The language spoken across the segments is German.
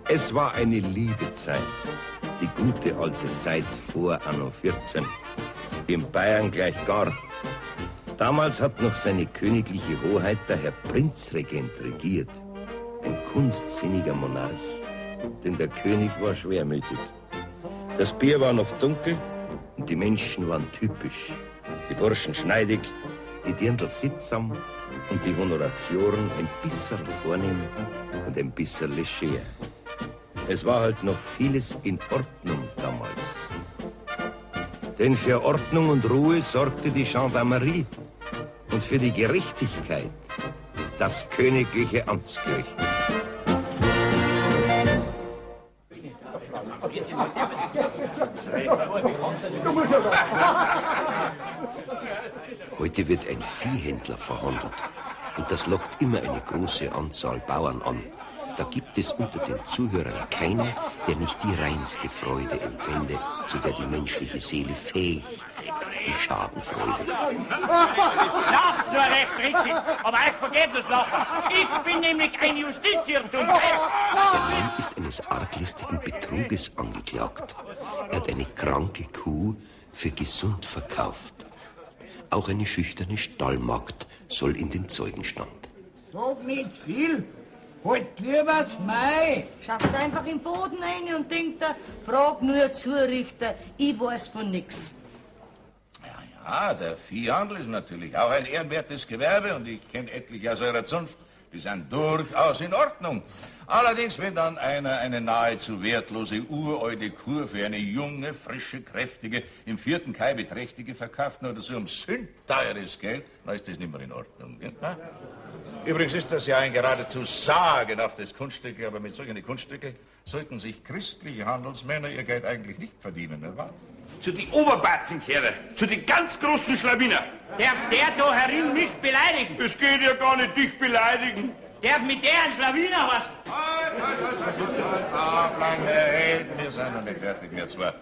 Es war eine liebe Zeit, die gute alte Zeit vor Anno 14. In Bayern gleich gar. Damals hat noch seine königliche Hoheit der Herr Prinzregent regiert. Ein kunstsinniger Monarch, denn der König war schwermütig. Das Bier war noch dunkel und die Menschen waren typisch. Die Burschen schneidig, die Dirndl sittsam und die Honoratioren ein bisschen vornehm und ein bisschen leger. Es war halt noch vieles in Ordnung damals. Denn für Ordnung und Ruhe sorgte die Gendarmerie und für die Gerechtigkeit das königliche Amtsgericht. Heute wird ein Viehhändler verhandelt und das lockt immer eine große Anzahl Bauern an. Da gibt es unter den Zuhörern keinen, der nicht die reinste Freude empfände, zu der die menschliche Seele fähig, die Schadenfreude. Lacht so recht richtig, aber euch vergeht das Lachen. Ich bin nämlich ein Justizirrtum. Der Mann ist eines arglistigen Betruges angeklagt. Er hat eine kranke Kuh für gesund verkauft. Auch eine schüchterne Stallmagd soll in den Zeugenstand. Sag nicht viel. Halt lieber's Mai. Schaust einfach im Boden rein und denkt da, frag nur Zurichter, ich weiß von nix. Ja, der Viehhandel ist natürlich auch ein ehrenwertes Gewerbe und ich kenne etliche aus eurer Zunft, die sind durchaus in Ordnung. Allerdings, wenn dann einer eine nahezu wertlose, uralte Kur für eine junge, frische, kräftige, im 4. Kai beträchtliche verkauft, oder so um sündteures Geld, dann ist das nicht mehr in Ordnung. Gell? Übrigens ist das ja ein geradezu sagenhaftes Kunststück, aber mit solchen Kunststücken sollten sich christliche Handelsmänner ihr Geld eigentlich nicht verdienen, nicht wahr? Zu die Oberbatzenkehrer, zu die ganz großen Schlawiner. Darf der da herin mich beleidigen? Es geht ja gar nicht dich beleidigen. Darf mit der ein Schlawiner was? Bleiben, Herr Held, wir sind noch nicht fertig, wir zwar.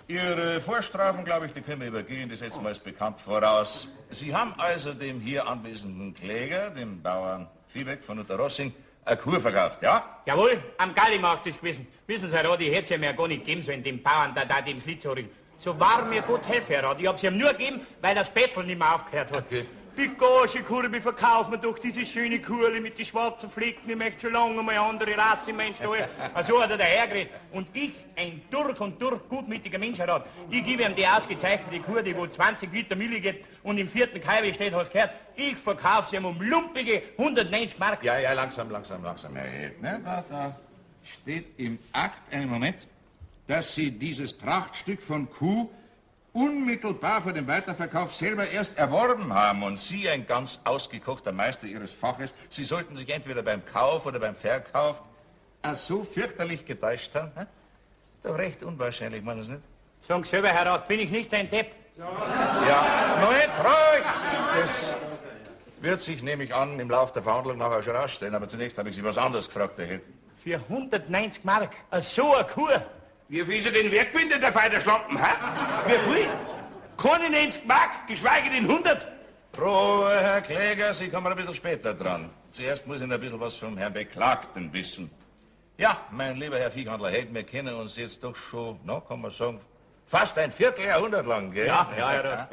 Ihre Vorstrafen, glaube ich, die können wir übergehen, die setzen wir als bekannt voraus. Sie haben also dem hier anwesenden Kläger, dem Bauern Viehbeck von Unterrossing, eine Kuh verkauft, ja? Jawohl, am Gallimarkt ist gewesen. Wissen Sie, Herr Rat, ich hätte es ja mir gar nicht geben sollen, dem Bauern, dem Schlitzhorigen. So war mir Gott helfe, Herr Rat. Ich hab's ihm nur gegeben, weil das Bettel nicht mehr aufgehört hat. Okay. Die Gage, Kurbi, verkaufen wir doch diese schöne Kurle mit den schwarzen Flecken. Ich möchte schon lange mal andere Rasse in meinen Stall. So hat er dahergeredet. Und ich, ein durch und durch gutmütiger Mensch, Herr Rat, ich gebe ihm die ausgezeichnete Kur, die wo 20 Liter Milch gibt und im 4. Kai steht, hast du gehört, ich verkaufe sie ihm um lumpige 190 Mark. Ja, langsam, Herr Held. Ne? Da steht im Akt, einen Moment, dass Sie dieses Prachtstück von Kuh unmittelbar vor dem Weiterverkauf selber erst erworben haben und Sie, ein ganz ausgekochter Meister Ihres Faches, Sie sollten sich entweder beim Kauf oder beim Verkauf so fürchterlich getäuscht haben. Ist doch recht unwahrscheinlich, meinen Sie nicht? Sagen Sie selber, Herr Rat, bin ich nicht ein Depp? Ja, Moment, ruhig! Das wird sich, nehme ich an, im Laufe der Verhandlung nachher schon rausstellen, aber zunächst habe ich Sie was anderes gefragt, Herr Held. Für 190 Mark? So eine Kur? Wie viel Sie den Wert gewinnt, der feine Schlampen, hä? Wie viel? Keine 90 Mark, geschweige denn 100. Ruhe, Herr Kläger, Sie kommen ein bisschen später dran. Zuerst muss ich noch ein bisschen was vom Herrn Beklagten wissen. Ja, mein lieber Herr Viehhandler Held, wir kennen uns jetzt doch schon, kann man sagen, fast ein Vierteljahrhundert lang, gell? Ja, Herr Rat.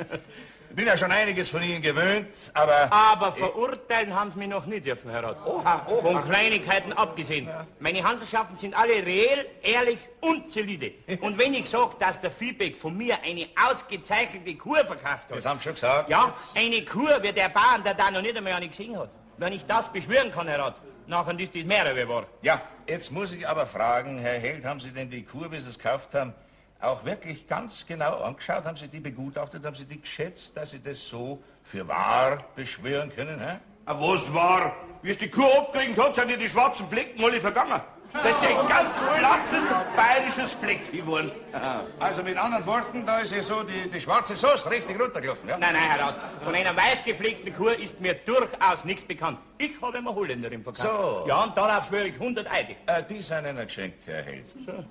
Ich bin ja schon einiges von Ihnen gewöhnt, aber... Aber verurteilen haben Sie mich noch nie dürfen, Herr Rat. Oha. Von Kleinigkeiten abgesehen. Ja. Meine Handelsschaften sind alle reell, ehrlich und solide. Und wenn ich sage, dass der Viehbeck von mir eine ausgezeichnete Kur verkauft hat... Das haben Sie schon gesagt. Ja, eine Kur, wie der Bauern, der da noch nicht einmal eine gesehen hat. Wenn ich das beschwören kann, Herr Rat, nachher ist das mehr wie wahr. Ja, jetzt muss ich aber fragen, Herr Held, haben Sie denn die Kur, wie Sie es gekauft haben, auch wirklich ganz genau angeschaut? Haben Sie die begutachtet? Haben Sie die geschätzt, dass Sie das so für wahr beschwören können? Hä? Was war? Wie es die Kuh abgekriegt hat, sind die schwarzen Flecken alle vergangen. Das ist ein ganz blasses bayerisches Fleckvieh geworden. Also mit anderen Worten, da ist ja so die schwarze Sauce richtig runtergelaufen, ja? Nein, Herr Rat. Von einer weiß gefleckten Kur ist mir durchaus nichts bekannt. Ich habe immer Holländerin verkauft. So. Ja, und darauf schwöre ich 100 Eide. Die sind Ihnen geschenkt, Herr Held. So.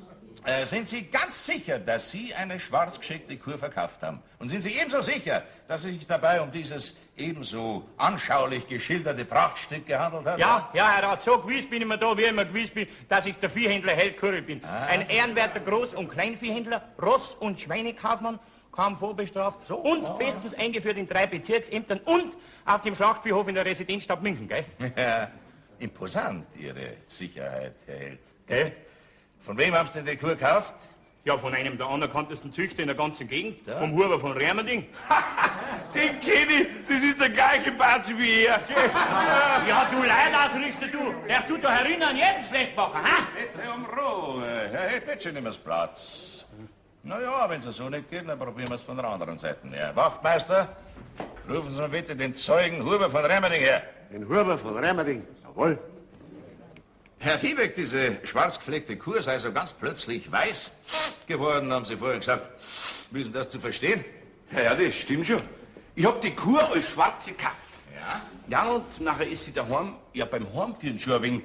Sind Sie ganz sicher, dass Sie eine schwarz geschickte Kur verkauft haben? Und sind Sie ebenso sicher, dass es sich dabei um dieses ebenso anschaulich geschilderte Prachtstück gehandelt hat? Ja, Herr Rat, so gewiss bin ich mir da, wie ich mir gewiss bin, dass ich der Viehhändler Held Curry bin. Ein ehrenwerter Groß- und Kleinviehhändler, Ross- und Schweinekaufmann, kaum vorbestraft und bestens eingeführt in 3 Bezirksämtern und auf dem Schlachtviehhof in der Residenzstadt München, gell? Ja, imposant, Ihre Sicherheit, Herr Held. Gell? Von wem haben Sie denn die Kur gekauft? Ja, von einem der anerkanntesten Züchter in der ganzen Gegend, vom Huber von Rärmerding. Den kenn ich, das ist der gleiche Bazi wie er. Gell? Ja, du Leidausrichter, du, darfst du da erinnern, jeden Schlechtmacher, ha? Bitte um Ruhe. Herr Held, bitte schön, nehmen Sie Platz. Na ja, wenn es so nicht geht, dann probieren wir es von der anderen Seite her. Wachtmeister, rufen Sie mal bitte den Zeugen Huber von Remmerding her. Den Huber von Remmerding, jawohl. Herr Viehbeck, diese schwarz gefleckte Kur sei so ganz plötzlich weiß geworden, haben Sie vorhin gesagt. Wie ist denn das zu verstehen? Ja, das stimmt schon. Ich hab die Kur als schwarze gekauft. Ja? Ja, und nachher ist sie daheim, ja, beim Heimführen schon ein wenig,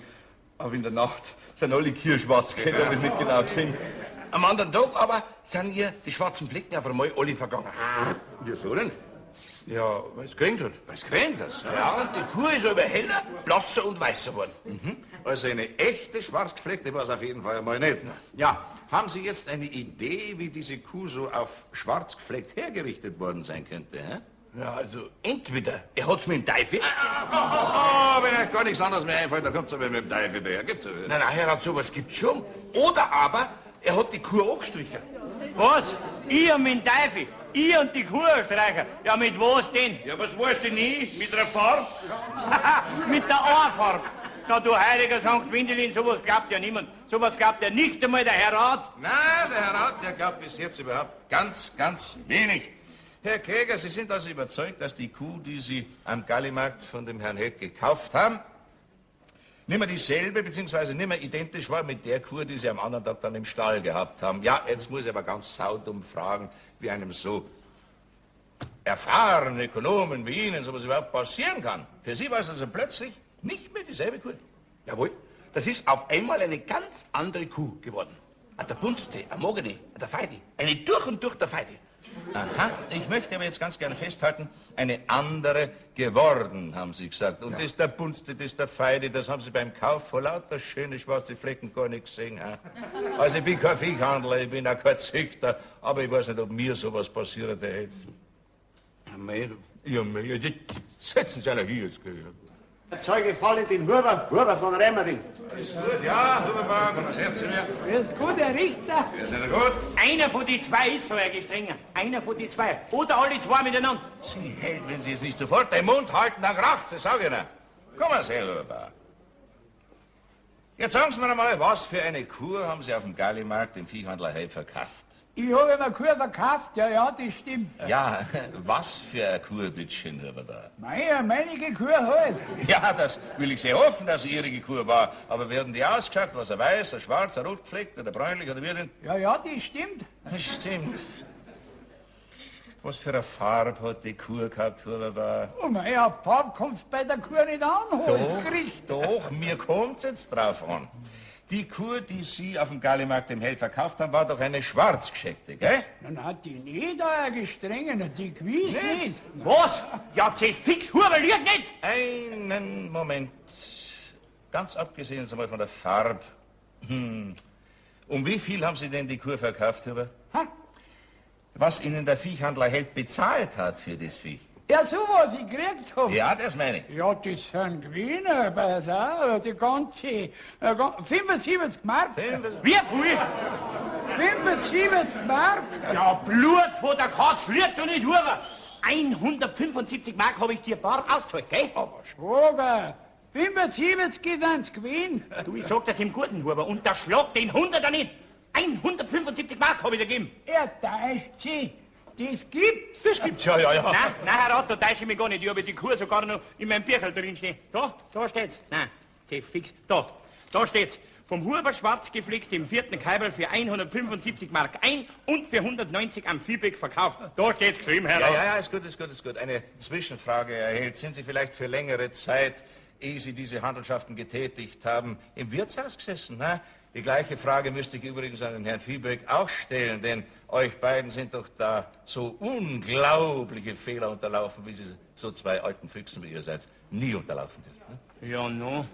aber in der Nacht sind alle Kühe schwarz, gell, hab ich nicht genau gesehen. Am anderen Tag aber sind ihr die schwarzen Flecken auf einmal alle vergangen. Wieso denn? Ja, weil es geregnet hat. Was kriegt das? Ja, und die Kuh ist aber heller, blasser und weißer geworden. Also eine echte schwarz gefleckte war es auf jeden Fall mal nicht. Ja, haben Sie jetzt eine Idee, wie diese Kuh so auf schwarz gefleckt hergerichtet worden sein könnte? Hä? Ja, also entweder er hat's mit dem Teufel. Wenn euch gar nichts anderes mehr einfällt, dann kommt's aber mit dem Teufel daher. Gibt's so. Nein, Herr Rat, sowas gibt's schon. Oder aber er hat die Kuh angestrichen. Was? Ich und mit dem Teufel? Ich und die Kuh streichen? Ja, mit was denn? Ja, was weißt du nie? Mit einer Farbe? Mit der A-Farbe. Na, du heiliger St. Windelin, sowas glaubt ja niemand. Sowas glaubt ja nicht einmal der Herr Rat. Nein, der Herr Rat, der glaubt bis jetzt überhaupt ganz wenig. Herr Kläger, Sie sind also überzeugt, dass die Kuh, die Sie am Gallimarkt von dem Herrn Heck gekauft haben, nicht mehr dieselbe, beziehungsweise nicht mehr identisch war mit der Kuh, die Sie am anderen Tag dann im Stall gehabt haben. Ja, jetzt muss ich aber ganz saudumm fragen, wie einem so erfahrenen Ökonomen wie Ihnen sowas überhaupt passieren kann. Für Sie war es also plötzlich nicht mehr dieselbe Kuh. Jawohl. Das ist auf einmal eine ganz andere Kuh geworden. Der Bunste, eine Mogene, der Feidi. Eine durch und durch der Feidi. Aha, ich möchte aber jetzt ganz gerne festhalten, eine andere geworden, haben Sie gesagt. Und das ist der Bunste, das ist der Feide, das haben Sie beim Kauf vor lauter schöne schwarze Flecken gar nicht gesehen. Also ich bin kein Viehhandler, ich bin auch kein Züchter, aber ich weiß nicht, ob mir sowas passiert hätte. Ja, setzen Sie einer hier jetzt. Der Zeuge fallen den Huber von Remmerding. Ist gut, ja, Hubermann, komm das Herz zu mir. Ist gut, Herr Richter. Wir sind gut. Einer von die zwei ist so, Herr Gestrenger. Einer von die zwei. Oder alle zwei miteinander. Sie hält, wenn Sie jetzt nicht sofort den Mund halten, dann kracht's, das sag ich Ihnen. Komm mal her, Hubermann. Jetzt sagen Sie mir einmal, was für eine Kur haben Sie auf dem Gallimarkt dem Viehhandler Held verkauft? Ich habe mir Kur verkauft, ja, das stimmt. Ja, was für eine Kur, bitteschön, Hubermann. Meine Kur halt. Ja, das will ich sehr hoffen, dass sie Ihre Kur war. Aber werden die ausgeschaut, was er weiß, ein schwarz, ein rot gefleckt oder bräunlich oder wie denn? Ja, das stimmt. Das stimmt. Was für eine Farbe hat die Kur gehabt, Hubermann? Oh mein, auf Farbe kommt's bei der Kur nicht an, Holzgericht. Doch, mir kommt's jetzt drauf an. Die Kur, die Sie auf dem Gallimarkt dem Held verkauft haben, war doch eine schwarzgescheckte, gell? Dann hat die nicht, Herr Gestrenger, die gewiss nicht. Was? Ja, zählt fix, Huber lügt nicht. Einen Moment. Ganz abgesehen jetzt einmal von der Farbe. Um wie viel haben Sie denn die Kur verkauft, Huber? Ha? Was Ihnen der Viehhandler Held bezahlt hat für das Vieh? Ja, so was ich gekriegt hab. Ja, das meine ich. Ja, das sind Gewinner, bei so, die ganze 75 Mark. Wie viel? 75 Mark. Ja, Blut von der Katz fliegt doch nicht, Huber. 175 Mark habe ich dir bar ausgezahlt, gell? Aber Schwager, 75 sind's Gewinn. Du, ich sag das im Guten, Huber, und der Schlag den 100er nicht. 175 Mark habe ich dir gegeben. Er täuscht sie. Das gibt's. Das gibt's ja. Nein, Herr Rat, da täusche ich mich gar nicht. Ich habe die Kur sogar noch in meinem Bücherl drin stehen. Da steht's. Nein, safe fix. Da steht's. Vom Huber schwarz geflickt im 4. Kaiberl für 175 Mark ein und für 190 am Viehbeck verkauft. Da steht's geschrieben, Herr Rat. Ja, ist gut. Eine Zwischenfrage erhält. Sind Sie vielleicht für längere Zeit, ehe Sie diese Handelschaften getätigt haben, im Wirtshaus gesessen? Die gleiche Frage müsste ich übrigens an den Herrn Viehbeck auch stellen, denn euch beiden sind doch da so unglaubliche Fehler unterlaufen, wie sie so zwei alten Füchsen wie ihr seid nie unterlaufen dürfen. Ne? Ja, no.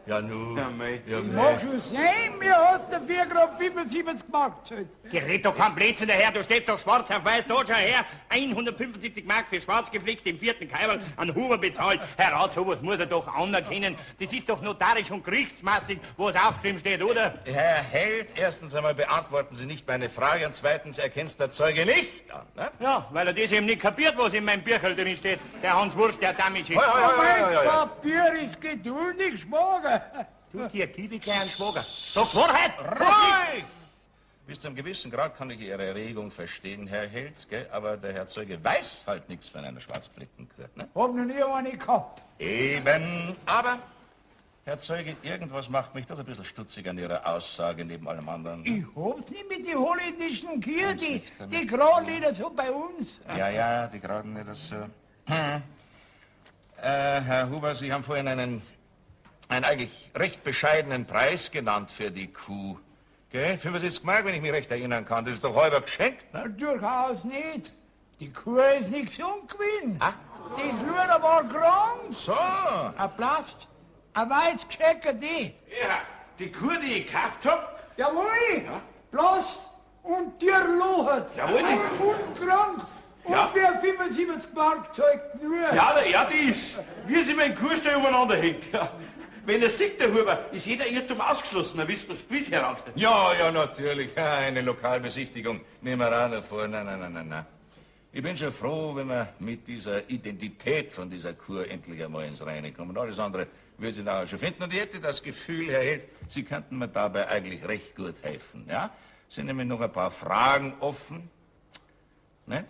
Ja, nu. Ja, mei. Ja, Mag schon sein, mir hast dafür gerade 75 Mark gezahlt. Gerät doch kein Blödsinn daher, du stehst doch schwarz auf weiß, da schau her. 175 Mark für schwarz geflickt im 4. Kaiwal an Huber bezahlt. Herr Rat, sowas muss er doch anerkennen. Das ist doch notarisch und gerichtsmäßig, wo es aufgeschrieben steht, oder? Herr Held, erstens einmal beantworten Sie nicht meine Frage und zweitens erkennt der Zeuge nicht an. Ne? Ja, weil er das eben nicht kapiert, was in meinem Bücherl drin steht. Der Hans Wurst, der Damische. Mein Papier ist geduldig, Schwager. Du, dir gib ich gleich einen Schwager. Sag Wahrheit! Ruhig! Bis zu einem gewissen Grad kann ich Ihre Erregung verstehen, Herr Held, gell? Aber der Herr Zeuge weiß halt nichts von einer schwarzgefleckten Kur. Ne? Hab noch nie eine gehabt. Eben. Aber, Herr Zeuge, irgendwas macht mich doch ein bisschen stutzig an Ihrer Aussage neben allem anderen. Ich hab's nicht mit den holländischen Kühen, die gerade nicht so bei uns. Ja, die geraden nicht so. Herr Huber, Sie haben vorhin einen eigentlich recht bescheidenen Preis genannt für die Kuh. Gell? 75 Mark, wenn ich mich recht erinnern kann. Das ist doch halber geschenkt, ne? Durchaus nicht. Die Kuh ist nicht gesund gewesen. Die Luder war krank. So. Ein Plast, ein weiß geschecker die. Ja, die Kuh, die ich gekauft hab. Jawohl, Plast und Tierlochert. Jawohl, Und krank. Und Ja. wer 75 Mark zahlt nur. Ja, die ist, wie sie mit dem Kuhstall umeinander hängt. Ja. Wenn er sieht, der Huber, ist jeder Irrtum ausgeschlossen. Dann wissen wir's gewiss heran. Ja, natürlich. Ja, eine Lokalbesichtigung. Nehmen wir auch noch vor. Nein. Ich bin schon froh, wenn wir mit dieser Identität von dieser Kur endlich einmal ins Reine kommen. Alles andere wird sich nachher schon finden. Und ich hätte das Gefühl, Herr Held, Sie könnten mir dabei eigentlich recht gut helfen. Ja? Sind nämlich noch ein paar Fragen offen. Nicht?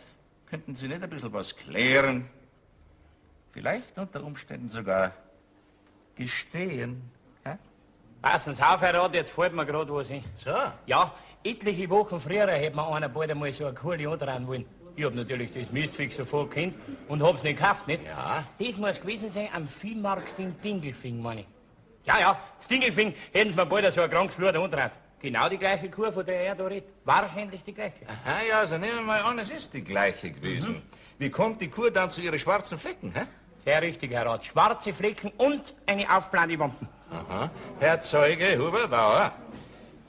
Könnten Sie nicht ein bisschen was klären? Vielleicht unter Umständen sogar gestehen. Hä? Passen Sie auf, Herr Rat, jetzt fällt mir gerade was ein. So. Ja, etliche Wochen früher hätte mir einer bald einmal so eine Kuh antragen wollen. Ich hab natürlich das Mistviech sofort gekannt und hab's nicht gekauft, nicht? Ja. Das muss gewesen sein am Viehmarkt in Dingelfing, meine ich. Ja, das Dingelfing hätten sie mir bald so ein krankes Blut antragen. Genau die gleiche Kuh, von der er da redet. Wahrscheinlich die gleiche. Aha, ja, also nehmen wir mal an, es ist die gleiche gewesen. Wie kommt die Kur dann zu ihren schwarzen Flecken, hä? Sehr richtig, Herr Rat. Schwarze Flecken und eine aufblasende Wampen. Aha. Herr Zeuge Huber-Bauer,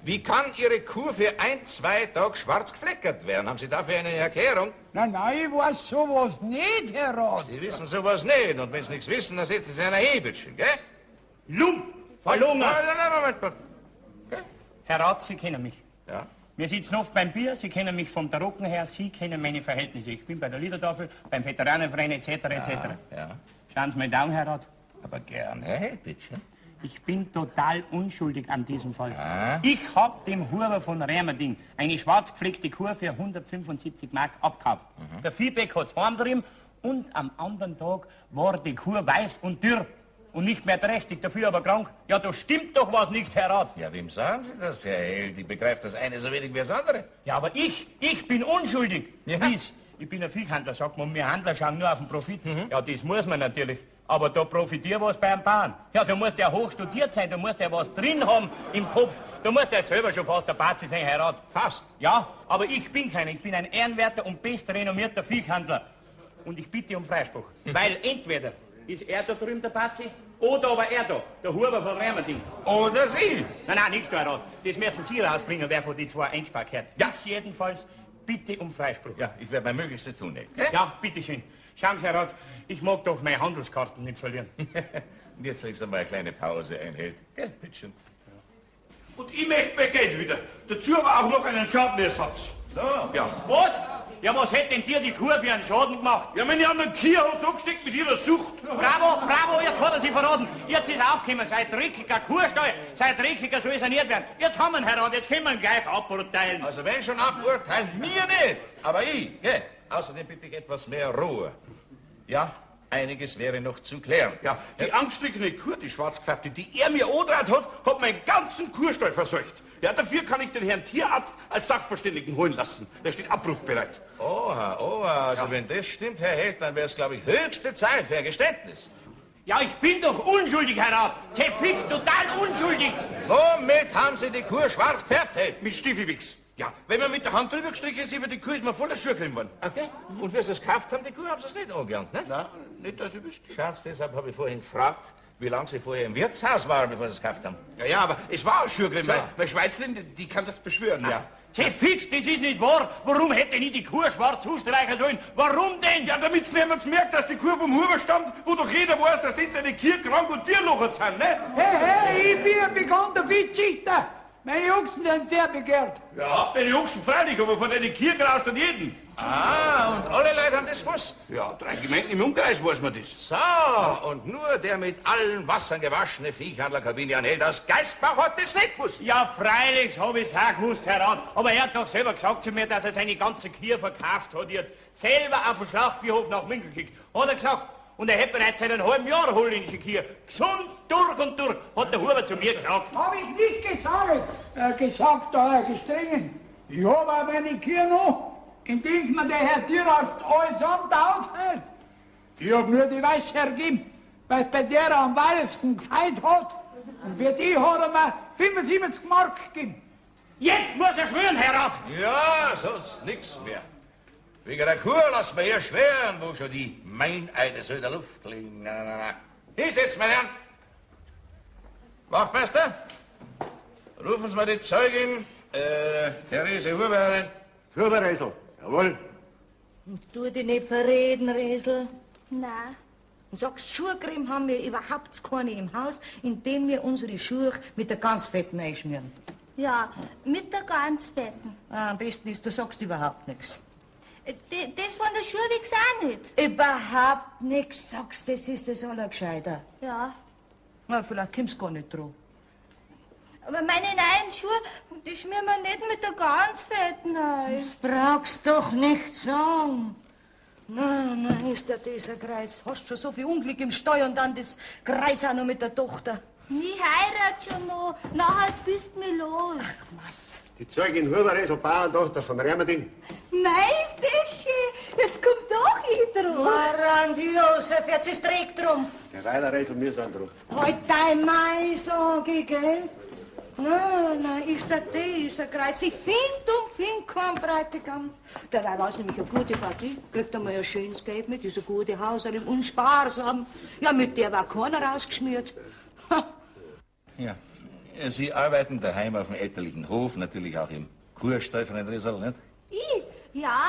wie kann Ihre Kur für 1-2 Tage schwarz gefleckert werden? Haben Sie dafür eine Erklärung? Nein, ich weiß sowas nicht, Herr Rat. Sie wissen sowas nicht. Und wenn Sie nichts wissen, dann setzen Sie ein Hebelchen, gell? Verlungen! Nein, Moment. Herr Rat, Sie kennen mich. Ja. Wir sitzen oft beim Bier, Sie kennen mich vom Tarocken her, Sie kennen meine Verhältnisse. Ich bin bei der Liedertafel, beim Veteranenverein etc. Ja. Schauen Sie mal down, Herr Rat. Aber gern, Herr Helbitsch. Ich bin total unschuldig an diesem Fall. Ah. Ich hab dem Huber von Rämerding eine schwarz gefleckte Kuh für 175 Mark abgekauft. Der Viehbeck hat's heimgetrieben und am anderen Tag war die Kuh weiß und dürr und nicht mehr trächtig, dafür aber krank. Ja, da stimmt doch was nicht, Herr Rat. Ja, wem sagen Sie das, Herr Held? Ich begreife das eine so wenig wie das andere. Ja, aber ich bin unschuldig. Ja. Wie's? Ich bin ein Viehhandler, sagt man. Wir Handler schauen nur auf den Profit. Ja, das muss man natürlich. Aber da profitiert was bei einem Bauern. Ja, da musst du ja hoch studiert sein, da musst du ja was drin haben im Kopf. Da musst du ja selber schon fast der Bazi sein, Herr Rat. Fast. Ja, aber ich bin keiner. Ich bin ein ehrenwerter und bestrenommierter Viehhandler. Und ich bitte um Freispruch. Weil entweder ist er da drüben der Bazi oder aber er da, der Huber von Rämerding. Oder Sie. Nein, nichts, Herr Rat. Das müssen Sie rausbringen, wer von den zwei einspart hat. Ja. Ich jedenfalls bitte um Freispruch. Ja, ich werde mein Möglichstes tun, nicht? Gell? Ja, bitteschön. Schauen Sie, Herr Rat, ich mag doch meine Handelskarten nicht verlieren. Und jetzt legst du mal eine kleine Pause ein, Held. Gell, bitteschön. Und ich möchte mein Geld wieder. Dazu aber auch noch einen Schadenersatz. So. Ja. Was? Ja, was hätte denn dir die Kuh für einen Schaden gemacht? Ja, meine anderen Kühe hat so gesteckt mit ihrer Sucht. Bravo, jetzt hat er sich verraten. Jetzt ist aufgekommen, sei dreckiger Kuhstall, sei dreckiger soll saniert werden. Jetzt haben wir ihn, Herr Rat, jetzt können wir ihn gleich aburteilen. Also wenn schon aburteilen, mir nicht, aber ich. Gell? Außerdem bitte ich etwas mehr Ruhe. Ja, einiges wäre noch zu klären. Ja, die angststrickende Kuh, die schwarzgefärbte, die er mir angetragen hat meinen ganzen Kuhstall verseucht. Ja, dafür kann ich den Herrn Tierarzt als Sachverständigen holen lassen. Der steht abrufbereit. Oha, also wenn das stimmt, Herr Held, dann wäre es, glaube ich, höchste Zeit für ein Geständnis. Ja, ich bin doch unschuldig, Herr Rat. Zerfix, total unschuldig. Womit haben Sie die Kuh schwarz gefärbt? Mit Stiefelwichs. Ja, wenn man mit der Hand drüber gestrichen ist, über die Kuh ist man voller Schürcreme geworden. Okay. Und wie Sie es gekauft haben, die Kuh, haben Sie es nicht angelangt, ne? Nein, nicht, dass ich wüsste. Schauen Sie, deshalb habe ich vorhin gefragt, wie lange Sie vorher im Wirtshaus waren, bevor Sie es gekauft haben. Ja, aber es war auch Schürcreme, weil Schweizlerin, die kann das beschwören, ja. Zerfix, das ist nicht wahr. Warum hätte ich die Kuh schwarz zustreichen sollen? Warum denn? Ja, damit niemand merkt, dass die Kuh vom Huber stammt, wo doch jeder weiß, dass die seine Kühe krank und tierlochert sind, ne? Hey, ich bin ein bekannter Viehzüchter. Meine Ochsen sind sehr begehrt. Ja, habt ihr die Ochsen freilich, aber von deinen Kühen graust dann jeden. Ah, und alle Leute haben das gewusst. Ja, 3 Gemeinden im Umkreis weiß man das. So, und nur der mit allen Wassern gewaschene Viehhandlerkabine anhält aus Geistbach hat das nicht gewusst. Ja, freilich habe ich es auch gewusst, Herr Rat. Aber er hat doch selber gesagt zu mir, dass er seine ganze Kühe verkauft hat jetzt. Selber auf den Schlachtviehhof nach München geschickt. Hat er gesagt. Und er hätte bereits seit einem halben Jahr holländische Kühe. Gesund durch und durch, hat der Huber zu mir gesagt. Hab ich nicht gesagt, Herr Gestrengen. Ich habe auch meine Kühe noch, indem mir der Herr Tierarzt allesamt aufhält. Ich hab nur die Weiße hergegeben, weil es bei der am weitesten gefeit hat. Und für die hat er mir 75 Mark gegeben. Jetzt muss er schwören, Herr Rat. Ja, sonst nix mehr. Wegen der Kuh lassen wir hier schwören, wo schon die Meineide so in der Luft liegen. Na. Hier sitzt, mein Herr. Wachtmeister, rufen Sie mal die Zeugin, Therese Huber herein. Huberresel, jawohl. Tu dich nicht verreden, Resel. Nein. Und sagst, Schuhcreme haben wir überhaupt keine im Haus, indem wir unsere Schuhe mit der ganz fetten einschmieren. Ja, mit der ganz fetten. Am besten ist, du sagst überhaupt nichts. Das von der Schurwix auch nicht. Überhaupt nichts sagst, das ist das Allergescheiter. Ja. Na, vielleicht kommst du gar nicht drauf. Aber meine neuen Schuhe, die schmieren wir nicht mit der ganz fetten ein. Das brauchst doch nicht sagen. Na, ist ja dieser Kreis. Hast schon so viel Unglück im Steuer und dann das Kreis auch noch mit der Tochter. Ich heirat schon noch. Nachher bist du mir los. Ach, was? Die Zeugin Huberresel, Bauerntochter von Remmerding. Nein, ist das schön. Jetzt kommt doch ich drauf. Grandiose, jetzt ist Dreck drum. Der Weilerresel, wir sind drauf. Halt dein Mai, sag ich, gell? Na, ist der dieser Kreis. Ich find keinen Bräutigam. Dabei war es nämlich eine gute Partie. Kriegt einmal ein schönes Geld mit, diese gute Hauserin, unsparsam. Ja, mit der war keiner rausgeschmiert. Ha. Ja. Sie arbeiten daheim auf dem elterlichen Hof, natürlich auch im Kuhstall von Resel, nicht? Ich? Ja,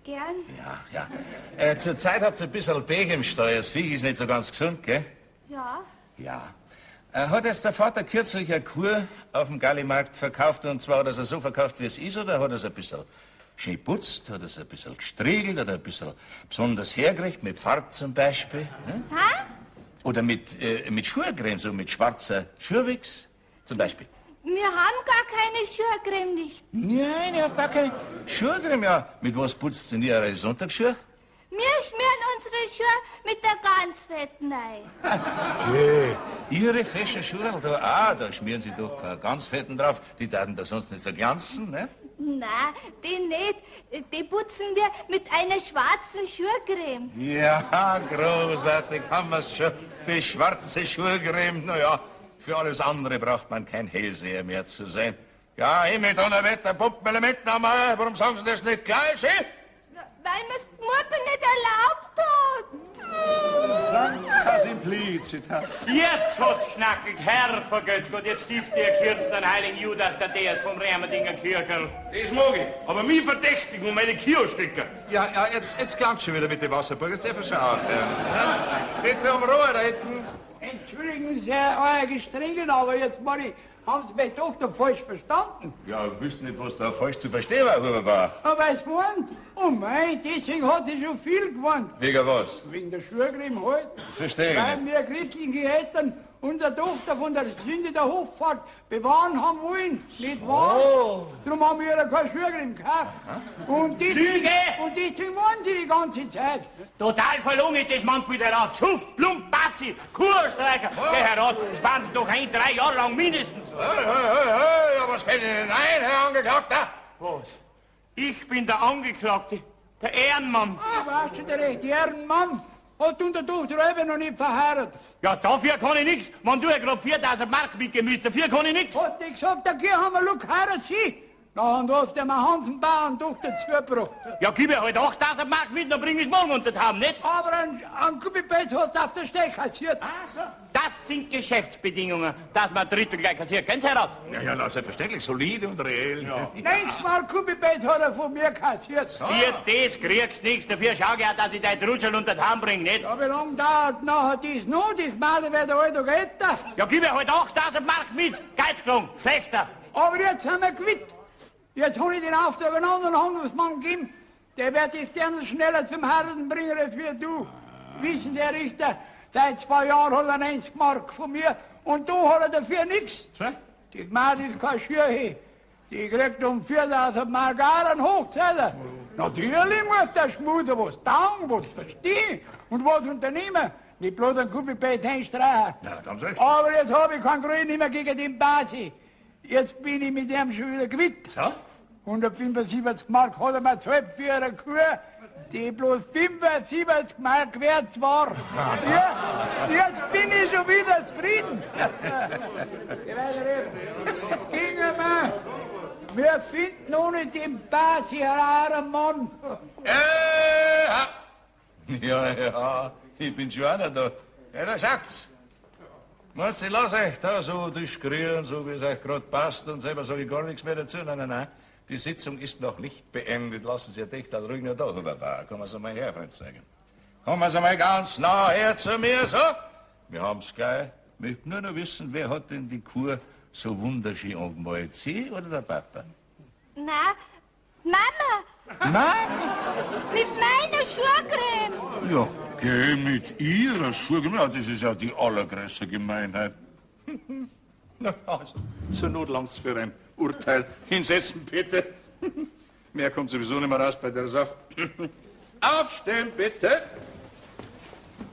gern. Ja. Zurzeit habt ihr ein bisschen Pech im Stall. Das Viech ist nicht so ganz gesund, gell? Ja. Ja. Hat jetzt der Vater kürzlich eine Kuh auf dem Gallimarkt verkauft, und zwar hat er sie so verkauft, wie es ist, oder hat er sie ein bisschen schön putzt, hat er sie ein bisschen gestriegelt, oder ein bisschen besonders hergerichtet, mit Farb zum Beispiel? Hm? Hä? Oder mit Schuhcreme, so mit schwarzer Schurwix zum Beispiel? Wir haben gar keine Schurcreme nicht. Nein, ihr habt gar keine Schuhcreme. Ja, mit was putzt denn Ihre Sonntagsschuhe? Wir schmieren unsere Schuhe mit der ganz fetten ein. Ihre frischen Schuhe, da schmieren Sie doch ganz fetten drauf. Die taten doch sonst nicht so glanzen, ne? Nein, die nicht. Die putzen wir mit einer schwarzen Schurcreme. Ja, großartig, haben wir's schon. Die schwarze Schuhcreme, naja, für alles andere braucht man kein Hellseher mehr zu sein. Ja, mit Donnerwetter, Puppele mit, warum sagen Sie das nicht gleich, eh? Weil mir's die Mutter nicht erlaubt hat. Sankt Simplicitas. Jetzt hat's geschnackelt, Herr vergötzt Gott, jetzt stifte ihr kürzt den heiligen Judas, der Deus vom Rehmerdinger Kircherl. Das mag ich, aber mich verdächtigen um meine Kiostecker. Ja, jetzt klangt schon wieder mit dem Wasserburg, jetzt darf er schon aufhören. Ja? Bitte um Ruhe reden. Entschuldigen Sie, euer Gestrengen, aber jetzt mal, haben Sie meine Tochter falsch verstanden. Ja, ich wüsste nicht, was da falsch zu verstehen war, Huber. Aber es meint, oh mein, deswegen hat sie schon viel gewonnen. Wegen was? Wegen der Schurcreme halt. Verstehe ich Weil nicht. wir christliche Eltern unsere Tochter von der Sünde der Hochfahrt bewahren haben wollen, nicht wahr? Darum haben wir ihr keine Schurcreme gekauft. Und deswegen waren sie die ganze Zeit. Total verlungen ist das manchmal der Rat. Schuft, Plump, Bazi, Kurstreicher. Der Herr Rat, sparen Sie doch 3 Jahre lang mindestens. Ja, was fällt Ihnen ein, Herr Angeklagter? Was? Ich bin der Angeklagte, der Ehrenmann. Du warst schon der Ehrenmann. Hast du unsere Tochter eben noch nicht verheiratet? Ja, dafür kann ich nix. Wenn du ja grad 4000 Mark mitgeben müsst, dafür kann ich nix. Hast du gesagt, der Gier haben wir Look, heirat sie? Na, und hast du mir Hansen Bauerntochter zugebracht. Ja, gib mir halt 8000 Mark mit, dann bring ich's morgen unter den Haum, nicht? Aber ein Kubipet hast du auf der Steg kassiert. Ach so. Das sind Geschäftsbedingungen, dass man ein Drittel gleich kassiert. Kennst du das? Ja, na, selbstverständlich, solide und reell. Ja. 90 Mal Kubipet hat er von mir kassiert. Für das kriegst du nichts. Dafür schau ich auch, dass ich dein Rutschel unter den Haum bring, nicht? Ja, wie lange dauert nachher dies noch? Das Mädel wird heute älter. Ja, gib mir halt 8000 Mark mit. Geizklung, schlechter. Aber jetzt haben wir gewitt. Jetzt habe ich den Auftrag an einen anderen Handelsmann gegeben. Der wird die Sterne schneller zum Heiraten bringen als wie du. Wissen der Richter, seit 2 Jahren hat er 90 Mark von mir und du hat er dafür nichts. So? Die Gmeinde ist kein Schürhe. Die kriegt um 4000 Mark auch einen Hochzeiter. Natürlich muss der Schmuser was taugen, was verstehen und was unternehmen. Nicht bloß ein Kubipet hinstreichen. Ja, ganz recht. Aber jetzt habe ich keinen Grün mehr gegen den Basi. Jetzt bin ich mit ihm schon wieder quitt. So? 175 Mark hat er mir gezahlt für eine Kuh, die bloß 75 Mark wert war. Ja, jetzt bin ich schon wieder zufrieden. Gingen wir finden ohne den Basi einen Mann. Ja, ich bin schon einer da. Ja, da schaut's. Was, ich lasse euch da so diskutieren, so wie es euch gerade passt und selber sage ich gar nichts mehr dazu. Nein. Die Sitzung ist noch nicht beendet. Lassen Sie dich da ruhig noch da rüber. Kommen Sie mal her, Freund zeigen. Kommen Sie mal ganz nah her zu mir, so. Wir haben's gleich. Ich möchte nur noch wissen, wer hat denn die Kur so wunderschön angemalt? Sie oder der Papa? Na, Mama, Nein! mit meiner Schuhcreme. Ja, geh mit Ihrer Schurke. Ja, das ist ja die allergrößte Gemeinheit. Na, also, zur Not langt's für ein Urteil. Hinsetzen, bitte. Mehr kommt sowieso nicht mehr raus bei der Sache. Aufstehen, bitte.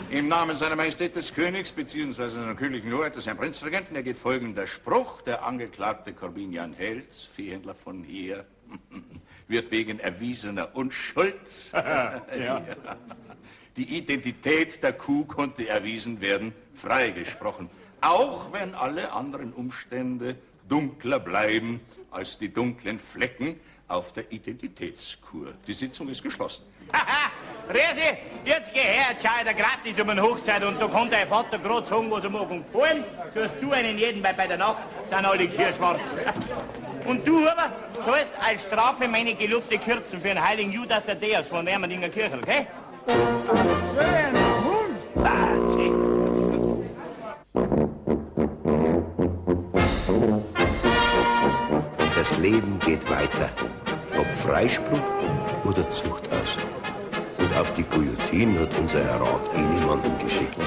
Im Namen seiner Majestät des Königs bzw. seiner königlichen Hoheit des Herrn Prinzregenten ergeht folgender Spruch. Der Angeklagte Corbinian Helz, Viehhändler von hier, wird wegen erwiesener Unschuld. Ja. Die Identität der Kuh konnte erwiesen werden, freigesprochen. Auch wenn alle anderen Umstände dunkler bleiben als die dunklen Flecken auf der Identitätskur. Die Sitzung ist geschlossen. Haha, Resi, jetzt geh her, jetzt schau ich dir gratis um eine Hochzeit und da kann dein Vater gerade sagen, was er mag und gefallen. So hast du einen jeden, weil bei der Nacht sind alle kirschwarz. Und du, Huber, zahlst als Strafe meine gelobte Kürzen für den heiligen Judas der Deus von Wermerdinger Kirche, okay? So ein Hund, Basi. Das Leben geht weiter, ob Freispruch oder Zuchthaus. Und auf die Guillotine hat unser Herr Rat niemanden geschickt.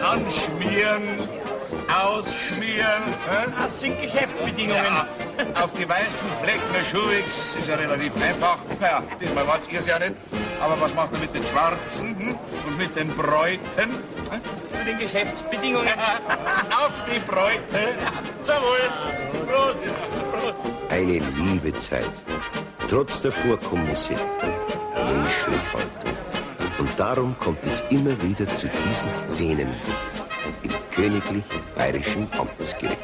Anschmieren, ausschmieren. Das sind Geschäftsbedingungen. Ja, auf die weißen Flecken der Schuhix ist ja relativ einfach. Naja, diesmal war's ihr ja nicht. Aber was macht er mit den Schwarzen und mit den Bräuten? Zu den Geschäftsbedingungen. Auf die Bräute. Zum Wohl. Prost. Eine liebe Zeit, trotz der Vorkommnisse, menschlich halt. Und darum kommt es immer wieder zu diesen Szenen im königlich bayerischen Amtsgericht.